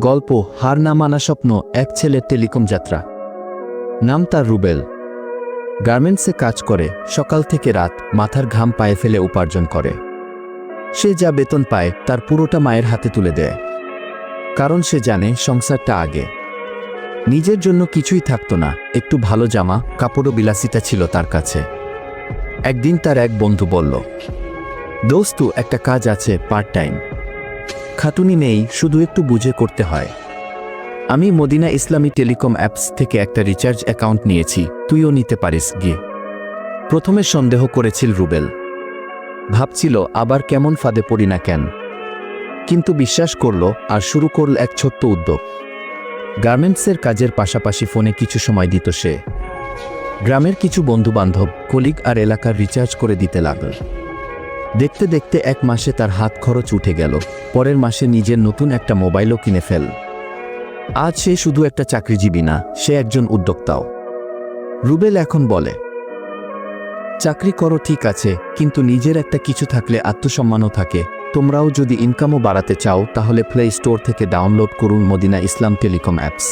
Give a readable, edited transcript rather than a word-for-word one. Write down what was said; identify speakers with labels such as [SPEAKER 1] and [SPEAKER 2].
[SPEAKER 1] গল্প হার না মানা স্বপ্ন এক ছেলের টেলিকম যাত্রা। নাম তার রুবেল। গার্মেন্টসে কাজ করে, সকাল থেকে রাত মাথার ঘাম পায়ে ফেলে উপার্জন করে। সে যা বেতন পায় তার পুরোটা মায়ের হাতে তুলে দেয়, কারণ সে জানে সংসারটা আগে। নিজের জন্য কিছুই থাকতো না, একটু ভালো জামা কাপড় ও বিলাসিতা ছিল তার কাছে। একদিন তার এক বন্ধু বলল, দোস্তু একটা কাজ আছে, পার্ট টাইম, খাটুনি নেই, শুধু একটু বুঝে করতে হয়। আমি মদিনা ইসলামী টেলিকম অ্যাপস থেকে একটা রিচার্জ অ্যাকাউন্ট নিয়েছি, তুইও নিতে পারিস গিয়ে। প্রথমে সন্দেহ করেছিল রুবেল, ভাবছিল আবার কেমন ফাঁদে পড়ি না কেন, কিন্তু বিশ্বাস করল আর শুরু করল এক ছোট্ট উদ্যোগ। গার্মেন্টসের কাজের পাশাপাশি ফোনে কিছু সময় দিত সে। গ্রামের কিছু বন্ধুবান্ধব, কলিগ আর এলাকার রিচার্জ করে দিতে লাগল। দেখতে দেখতে এক মাসে তার হাত খরচ উঠে গেল, পরের মাসে নিজের নতুন একটা মোবাইলও কিনে ফেল। আজ সে শুধু একটা চাকরিজীবী না, সে একজন উদ্যোক্তাও। রুবেল এখন বলে, চাকরি করো ঠিক আছে, কিন্তু নিজের একটা কিছু থাকলে আত্মসম্মানও থাকে। তোমরাও যদি ইনকামও বাড়াতে চাও তাহলে প্লে স্টোর থেকে ডাউনলোড করুন মদিনা ইসলাম টেলিকম অ্যাপস।